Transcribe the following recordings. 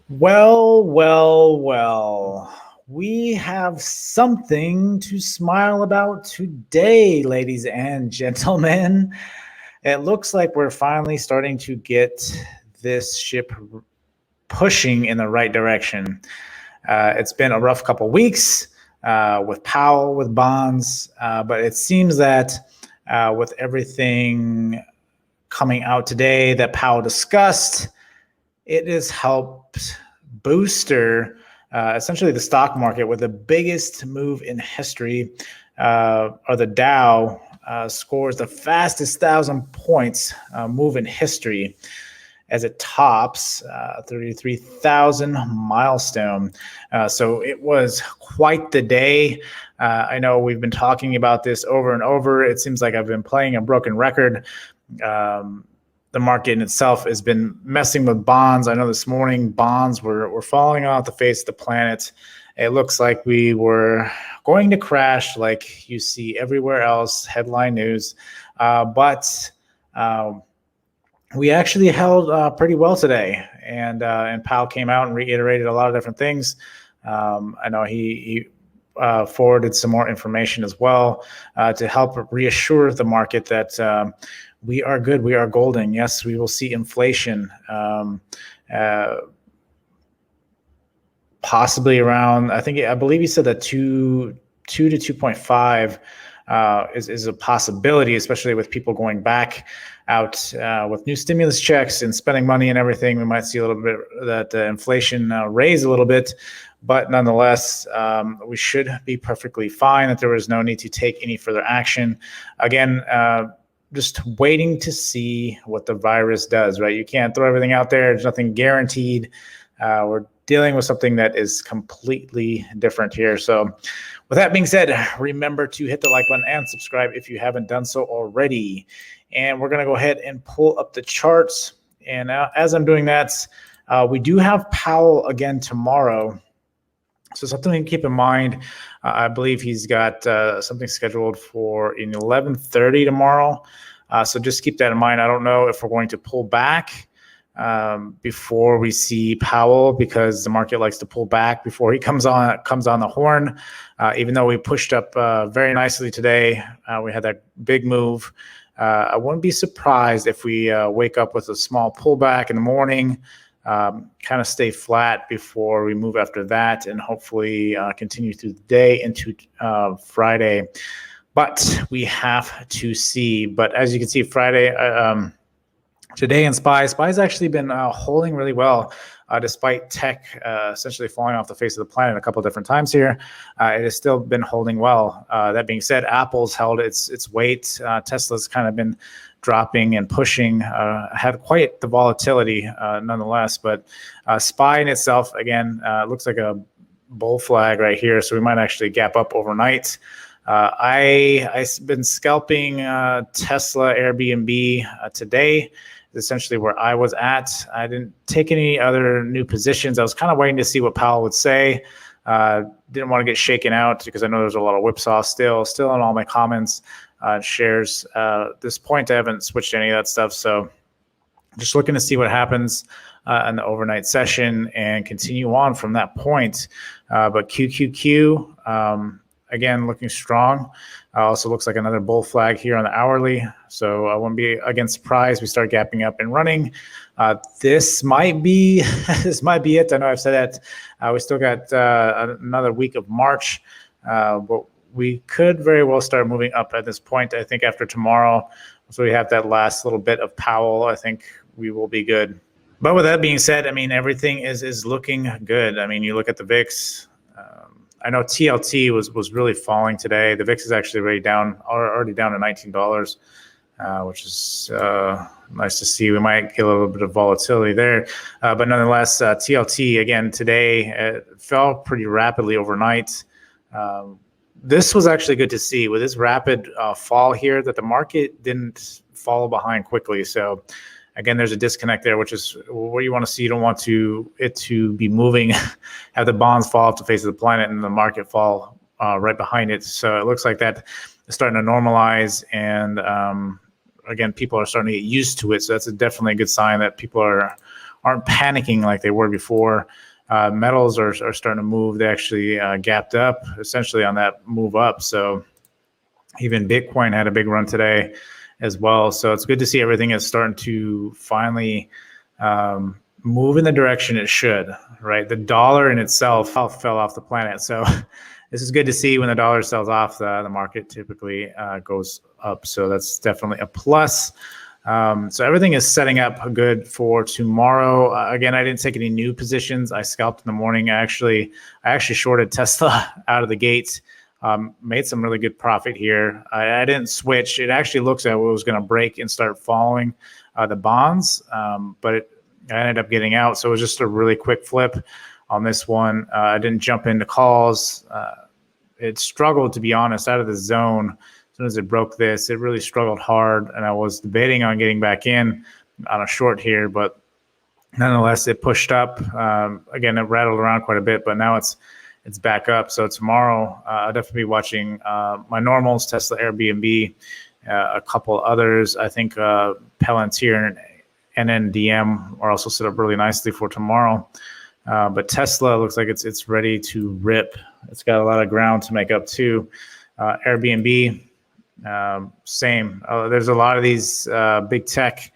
Well. We have something to smile about today, ladies and gentlemen. It looks like we're finally starting to get this ship pushing in the right direction. It's been a rough couple weeks with Powell, with bonds, but it seems that with everything coming out today that Powell discussed, it has helped booster essentially the stock market with the biggest move in history, or the Dow scores the fastest 1,000 points move in history as it tops 33,000 milestone. So it was quite the day. I know we've been talking about this over and over. It seems like I've been playing a broken record. The market in itself has been messing with bonds. I know this morning bonds were falling off the face of the planet. It looks like we were going to crash like you see everywhere else, headline news. But we actually held pretty well today. And Powell came out and reiterated a lot of different things. I know he forwarded some more information as well to help reassure the market that we are good. We are golden. Yes, we will see inflation possibly around, I believe he said that 2 to 2.5 is a possibility, especially with people going back out with new stimulus checks and spending money and everything. We might see a little bit that inflation raise a little bit, but nonetheless, we should be perfectly fine, that there was no need to take any further action. Again, just waiting to see what the virus does, right? You can't throw everything out there. There's nothing guaranteed. We're dealing with something that is completely different here. So with that being said, remember to hit the like button and subscribe if you haven't done so already. And we're going to go ahead and pull up the charts. And as I'm doing that, we do have Powell again tomorrow. So something to keep in mind. I believe he's got something scheduled for 11:30 tomorrow. So just keep that in mind. I don't know if we're going to pull back before we see Powell, because the market likes to pull back before he comes on the horn. Even though we pushed up very nicely today, we had that big move. I wouldn't be surprised if we wake up with a small pullback in the morning. Kind of stay flat before we move after that, and hopefully continue through the day into Friday. But we have to see. But as you can see, Friday, today in SPY's actually been holding really well, despite tech essentially falling off the face of the planet a couple of different times here. It has still been holding well. That being said, Apple's held its weight. Tesla's kind of been dropping and pushing, had quite the volatility nonetheless. But SPY in itself, again, looks like a bull flag right here, so we might actually gap up overnight. I've been scalping Tesla, Airbnb today. Essentially where I was at. I didn't take any other new positions. I was kind of waiting to see what Powell would say. Didn't want to get shaken out because I know there's a lot of whipsaw still on all my comments, shares. At this point, I haven't switched any of that stuff. So just looking to see what happens in the overnight session and continue on from that point. But QQQ, again, looking strong. Also looks like another bull flag here on the hourly. So I wouldn't be again surprised we start gapping up and running. This might be it. I know I've said that. We still got another week of March, but we could very well start moving up at this point. I think after tomorrow, so we have that last little bit of Powell, I think we will be good. But with that being said, I mean, everything is looking good. I mean, you look at the VIX. I know TLT was really falling today. The VIX is actually already down to $19, which is nice to see. We might get a little bit of volatility there. But nonetheless, TLT, again, today fell pretty rapidly overnight. This was actually good to see with this rapid fall here, that the market didn't follow behind quickly. So again, there's a disconnect there, which is what you want to see. You don't want it to be moving, have the bonds fall off the face of the planet and the market fall right behind it. So it looks like that is starting to normalize, and again, people are starting to get used to it. So that's definitely a good sign that people are aren't panicking like they were before. Metals are starting to move. They actually gapped up essentially on that move up. So even Bitcoin had a big run today as well. So it's good to see everything is starting to finally move in the direction it should, right? The dollar in itself fell off the planet. So this is good to see. When the dollar sells off, the market typically goes up. So that's definitely a plus. So everything is setting up good for tomorrow. Again, I didn't take any new positions. I scalped in the morning. I actually shorted Tesla out of the gates. Made some really good profit here. I didn't switch. It actually looks like it was going to break and start following the bonds, but I ended up getting out. So it was just a really quick flip on this one. I didn't jump into calls. It struggled, to be honest, out of the zone. As soon as it broke this, it really struggled hard, and I was debating on getting back in on a short here, but nonetheless, it pushed up. Again, it rattled around quite a bit, but now it's back up. So tomorrow, I'll definitely be watching my normals, Tesla, Airbnb, a couple others. I think Palantir and NNDM are also set up really nicely for tomorrow. But Tesla looks like it's ready to rip. It's got a lot of ground to make up too. Airbnb, same. There's a lot of these big tech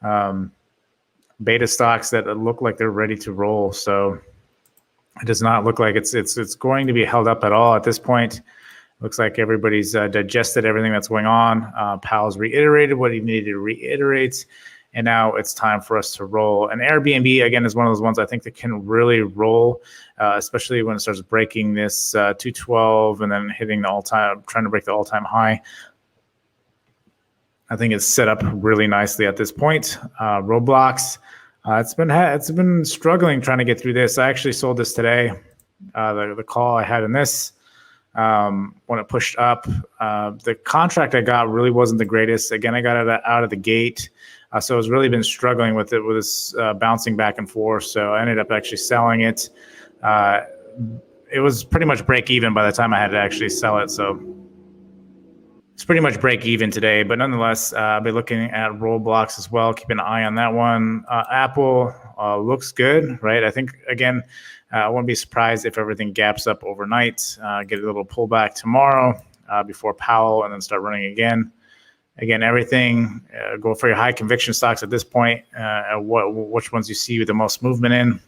beta stocks that look like they're ready to roll. So it does not look like it's going to be held up at all at this point. Looks like everybody's digested everything that's going on. Powell's reiterated what he needed to reiterate, and now it's time for us to roll. And Airbnb, again, is one of those ones I think that can really roll, especially when it starts breaking this 212 and then hitting the all-time, trying to break the all-time high. I think it's set up really nicely at this point. Roblox, it's been struggling trying to get through this. I actually sold this today. The call I had in this when it pushed up, the contract I got really wasn't the greatest. Again, I got it out of the gate, so it's really been struggling with it, with this bouncing back and forth. So I ended up actually selling it. It was pretty much break even by the time I had to actually sell it. So it's pretty much break even today, but nonetheless, I'll be looking at Roblox as well. Keep an eye on that one. Apple looks good, right? I think, again, I wouldn't be surprised if everything gaps up overnight, get a little pullback tomorrow before Powell, and then start running again. Again, everything, go for your high conviction stocks at this point, which ones you see the most movement in.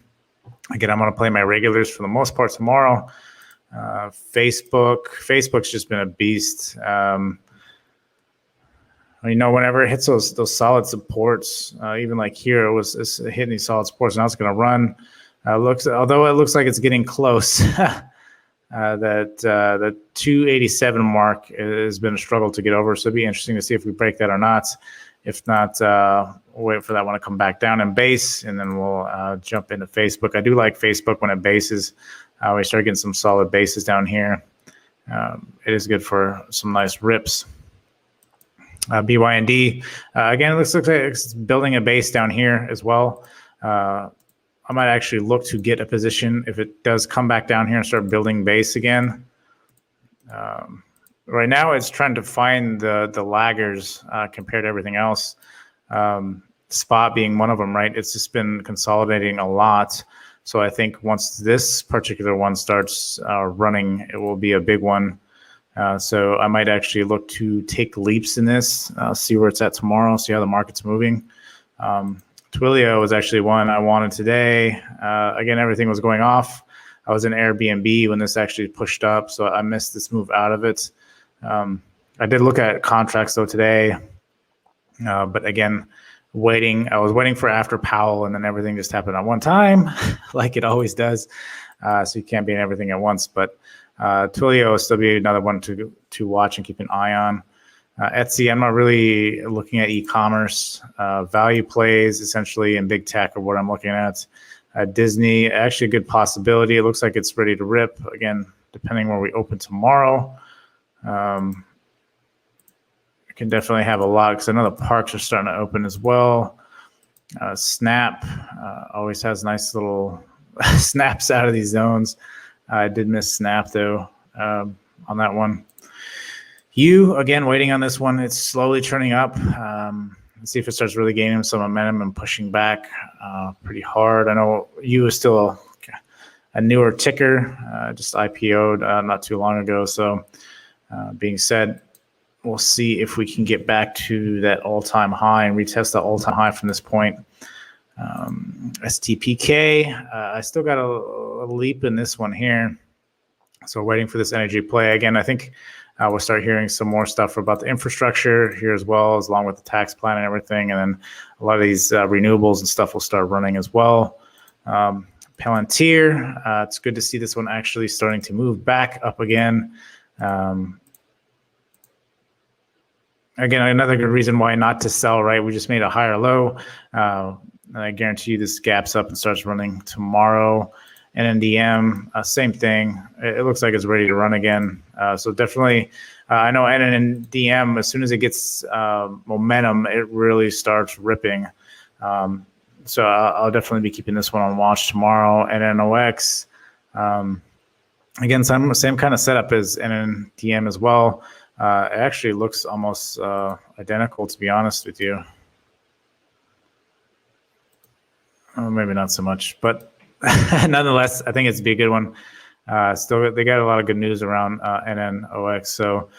Again, I'm going to play my regulars for the most part tomorrow. Facebook's just been a beast. Whenever it hits those solid supports, even like here, it's hitting these solid supports. Now it's going to run. Although it looks like it's getting close, that the 287 mark has been a struggle to get over. So it'd be interesting to see if we break that or not. If not, we'll wait for that one to come back down and base, and then we'll jump into Facebook. I do like Facebook when it bases. We start getting some solid bases down here. It is good for some nice rips. BYND, again, it looks like it's building a base down here as well. I might actually look to get a position if it does come back down here and start building base again. Right now, it's trying to find the laggers compared to everything else. Spot being one of them, right? It's just been consolidating a lot. So I think once this particular one starts running, it will be a big one. So I might actually look to take leaps in this, see where it's at tomorrow, see how the market's moving. Twilio was actually one I wanted today. Again, everything was going off. I was in Airbnb when this actually pushed up, so I missed this move out of it. I did look at contracts though today, but again, I was waiting for after Powell, and then everything just happened at one time, like it always does. So you can't be in everything at once. But Twilio will still be another one to watch and keep an eye on. Etsy, I'm not really looking at e-commerce. Value plays essentially in big tech are what I'm looking at. Disney, actually a good possibility. It looks like it's ready to rip again, depending where we open tomorrow. You can definitely have a lot because I know the parks are starting to open as well. Snap always has nice little snaps out of these zones. I did miss Snap though on that one. Again, waiting on this one. It's slowly turning up. see if it starts really gaining some momentum and pushing back pretty hard. I know U is still a newer ticker, just IPO'd not too long ago. So being said, we'll see if we can get back to that all-time high and retest the all-time high from this point. STPK, I still got a leap in this one here. So waiting for this energy play. Again, I think we'll start hearing some more stuff about the infrastructure here as well, as along with the tax plan and everything. And then a lot of these renewables and stuff will start running as well. Palantir, it's good to see this one actually starting to move back up again. Again, another good reason why not to sell, right? We just made a higher low. I guarantee you this gaps up and starts running tomorrow. NNDM, same thing. It looks like it's ready to run again. So definitely, I know NNDM, as soon as it gets momentum, it really starts ripping. So I'll definitely be keeping this one on watch tomorrow. NNOX, again, same kind of setup as NNDM as well. It actually looks almost identical, to be honest with you. Maybe not so much, but nonetheless, I think it's be a good one. Still, they got a lot of good news around NNOX, so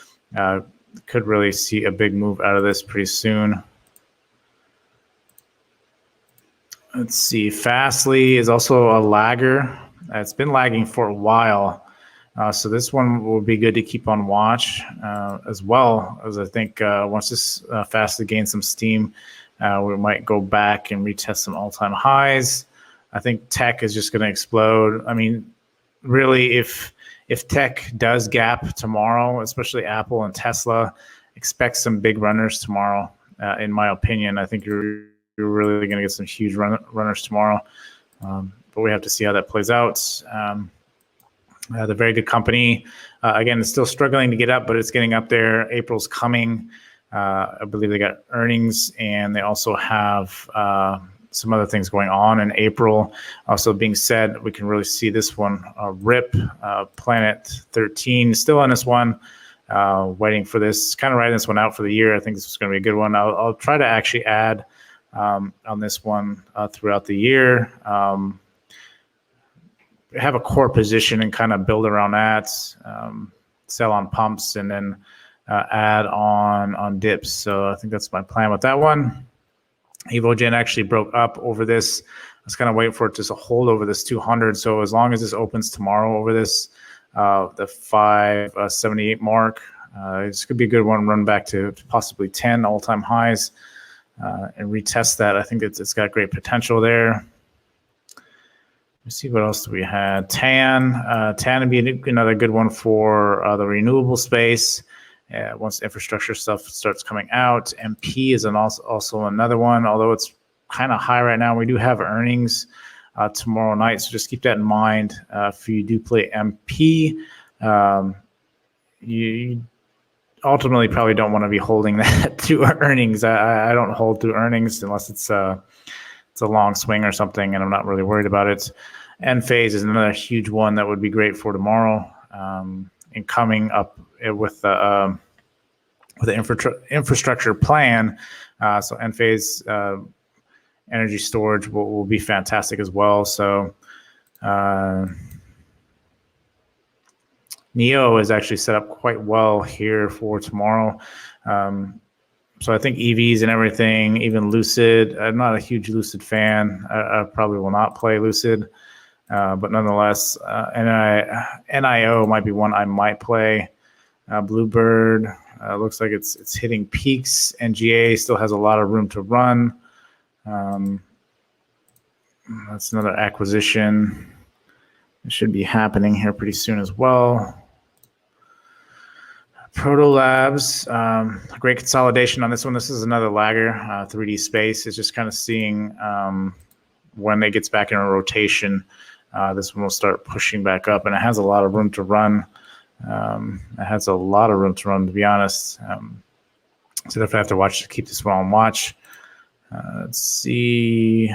could really see a big move out of this pretty soon. Let's see. Fastly is also a lagger. It's been lagging for a while, so this one will be good to keep on watch as well. As I think once this Fastly gains some steam, we might go back and retest some all-time highs. I think tech is just going to explode. I mean, really, if tech does gap tomorrow, especially Apple and Tesla, expect some big runners tomorrow. In my opinion, I think you're really going to get some huge runners tomorrow. But we have to see how that plays out. The very good company, again, it's still struggling to get up, but it's getting up there. April's coming. I believe they got earnings, and they also have some other things going on in April. Also being said, we can really see this one rip. Planet 13 still on this one, waiting for this, kind of writing this one out for the year. I think this is going to be a good one. I'll try to actually add on this one throughout the year. Have a core position and kind of build around that, sell on pumps, and then add on dips. So I think that's my plan with that one. Evogen actually broke up over this. I was kind of waiting for it to hold over this 200. So as long as this opens tomorrow over this, the 578 mark, this could be a good one. Run back to possibly 10 all-time highs and retest that. I think it's got great potential there. Let's see what else do we have. TAN would be another good one for the renewable space. Once infrastructure stuff starts coming out. MP is also another one, although it's kind of high right now. We do have earnings tomorrow night, so just keep that in mind. If you do play MP, you ultimately probably don't want to be holding that through earnings. I don't hold through earnings unless it's a long swing or something, and I'm not really worried about it. Enphase is another huge one that would be great for tomorrow. And coming up with the infrastructure plan, so Enphase energy storage will be fantastic as well. So NEO is actually set up quite well here for tomorrow. So I think EVs and everything, even Lucid. I'm not a huge Lucid fan. I probably will not play Lucid. But nonetheless, NIO might be one I might play. Bluebird looks like it's hitting peaks. NGA still has a lot of room to run. That's another acquisition. It should be happening here pretty soon as well. Proto Labs, great consolidation on this one. This is another lagger. 3D Space is just kind of seeing when it gets back in a rotation. This one will start pushing back up, and it has a lot of room to run. To be honest. So definitely have to watch to keep this one on watch. Let's see.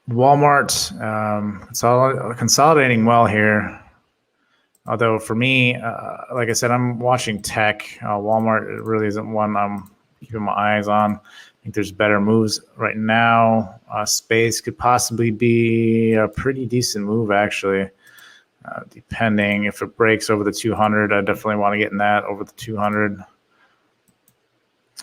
Walmart consolidating well here. Although for me, like I said, I'm watching tech. Walmart really isn't one I'm keeping my eyes on. I think there's better moves right now. Space could possibly be a pretty decent move, actually, depending if it breaks over the 200. I definitely want to get in that over the 200.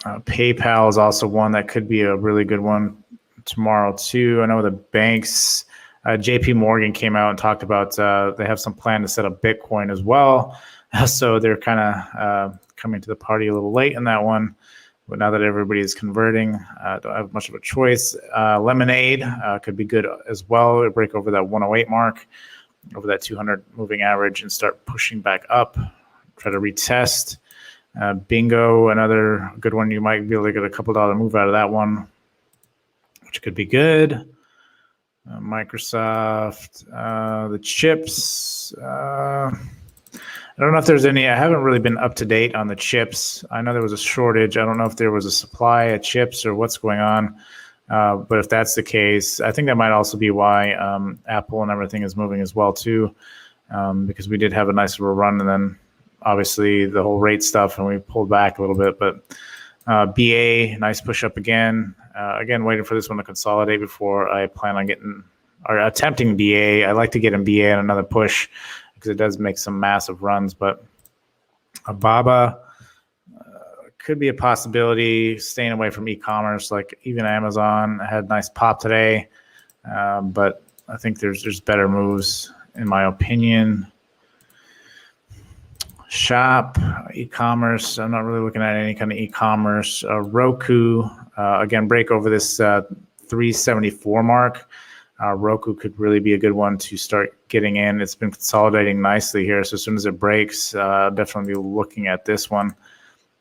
PayPal is also one that could be a really good one tomorrow too. I know the banks. JP Morgan came out and talked about they have some plan to set up Bitcoin as well. So they're kind of coming to the party a little late in that one. But now that everybody is converting, don't have much of a choice. Lemonade could be good as well. It'll break over that 108 mark, over that 200 moving average, and start pushing back up. Try to retest. Bingo, another good one. You might be able to get a couple dollar move out of that one, which could be good. Microsoft, the chips. I don't know if there's any. I haven't really been up to date on the chips. I know there was a shortage. I don't know if there was a supply of chips or what's going on. But if that's the case, I think that might also be why Apple and everything is moving as well too, because we did have a nice little run, and then obviously the whole rate stuff, and we pulled back a little bit. But BA, nice push up again. Again, waiting for this one to consolidate before I plan on getting or attempting BA. I like to get in BA and another push because it does make some massive runs. But Alibaba could be a possibility, staying away from e-commerce. Like even Amazon had a nice pop today. But I think there's better moves, in my opinion. Shop, e-commerce. I'm not really looking at any kind of e-commerce. Roku, again, break over this 374 mark. Roku could really be a good one to start getting in. It's been consolidating nicely here. So as soon as it breaks, definitely be looking at this one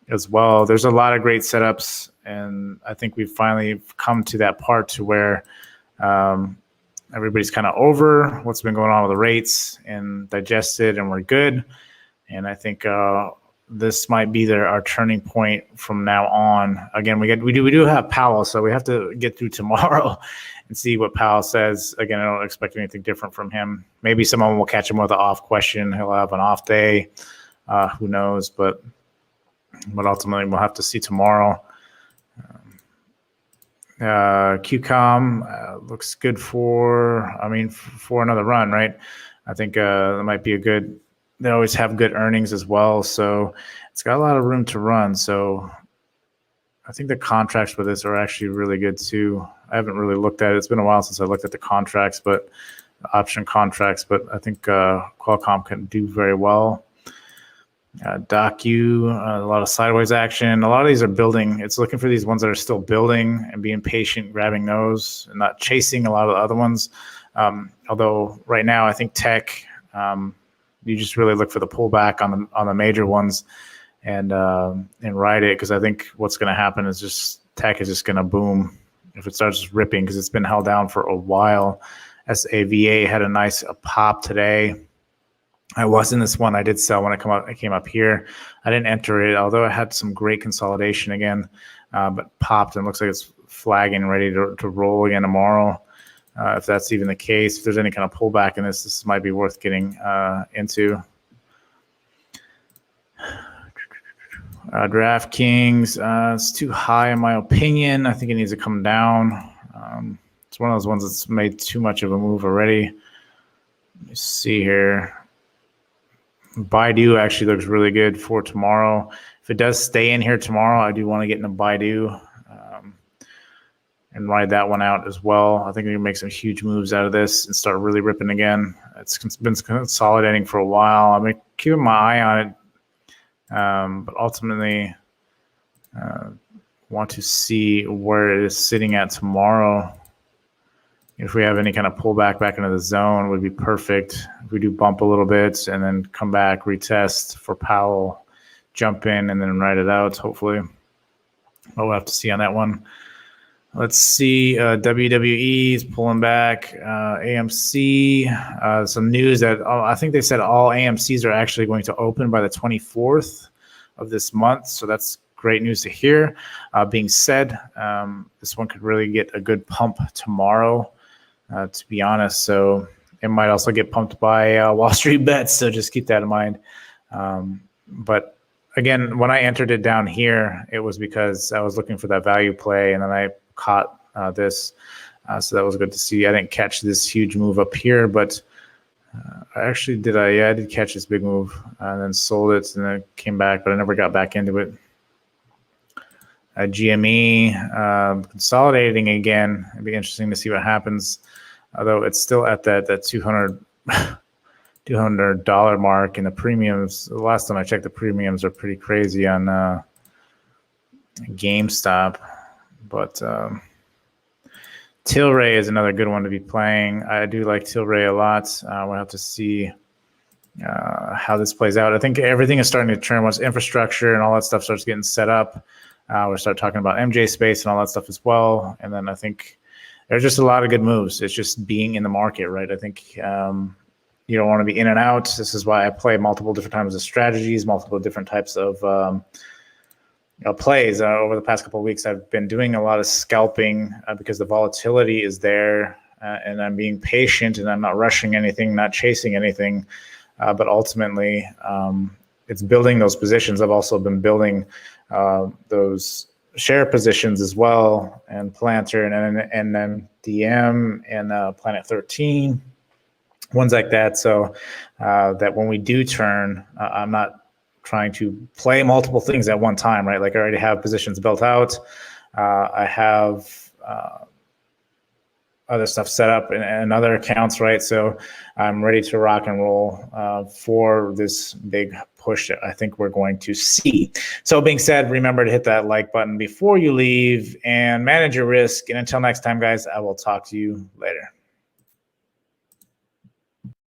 as well. There's a lot of great setups, and I think we've finally come to that part to where everybody's kind of over what's been going on with the rates and digested, and we're good. And I think this might be our turning point from now on. Again, we do have Powell, so we have to get through tomorrow and see what Powell says. Again, I don't expect anything different from him. Maybe someone will catch him with an off question. He'll have an off day. Who knows? But ultimately, we'll have to see tomorrow. QCOM looks good for another run, right? I think that might be a good. They always have good earnings as well, so it's got a lot of room to run. So I think the contracts for this are actually really good too. I haven't really looked at it. It's been a while since I looked at the contracts, but the option contracts. But I think Qualcomm can do very well. Docu, a lot of sideways action. A lot of these are building. It's looking for these ones that are still building and being patient, grabbing those, and not chasing a lot of the other ones. Although right now, I think tech. You just really look for the pullback on the major ones, and ride it, because I think what's going to happen is just tech is just going to boom if it starts ripping, because it's been held down for a while. SAVA had a nice pop today. I was in this one. I did sell when I came up here. I didn't enter it, although it had some great consolidation again, but popped and looks like it's flagging, ready to roll again tomorrow. If that's even the case, if there's any kind of pullback in this might be worth getting into. DraftKings, it's too high in my opinion. I think it needs to come down. It's one of those ones that's made too much of a move already. Let me see here. Baidu actually looks really good for tomorrow. If it does stay in here tomorrow, I do want to get into Baidu. And ride that one out as well. I think we can make some huge moves out of this and start really ripping again. It's been consolidating for a while. I'm keeping my eye on it, but ultimately want to see where it is sitting at tomorrow. If we have any kind of pullback back into the zone, would be perfect. If we do bump a little bit and then come back, retest for Powell, jump in and then ride it out, hopefully. But we'll have to see on that one. Let's see, WWE is pulling back. AMC, some news that I think they said all AMCs are actually going to open by the 24th of this month. So that's great news to hear. Being said, this one could really get a good pump tomorrow, to be honest. So it might also get pumped by Wall Street bets, so just keep that in mind. But again, when I entered it down here, it was because I was looking for that value play, and then I caught this. So that was good to see. I didn't catch this huge move up here, but I did catch this big move and then sold it and then came back, but I never got back into it. GME consolidating again. It'd be interesting to see what happens, although it's still at that $200 mark, and the premiums, the last time I checked, the premiums are pretty crazy on GameStop. But Tilray is another good one to be playing. I do like Tilray a lot. We'll have to see how this plays out. I think everything is starting to turn once infrastructure and all that stuff starts getting set up. We'll start talking about MJ space and all that stuff as well. And then I think there's just a lot of good moves. It's just being in the market, right? I think you don't want to be in and out. This is why I play multiple different types of strategies, multiple different types of plays. Over the past couple of weeks, I've been doing a lot of scalping because the volatility is there, and I'm being patient, and I'm not rushing anything, not chasing anything. But ultimately, it's building those positions. I've also been building those share positions as well, and Planter and then DM and Planet 13, ones like that. So that when we do turn, I'm not trying to play multiple things at one time, right? Like I already have positions built out. I have other stuff set up in other accounts, right? So I'm ready to rock and roll for this big push that I think we're going to see. So being said, remember to hit that like button before you leave and manage your risk. And until next time, guys, I will talk to you later.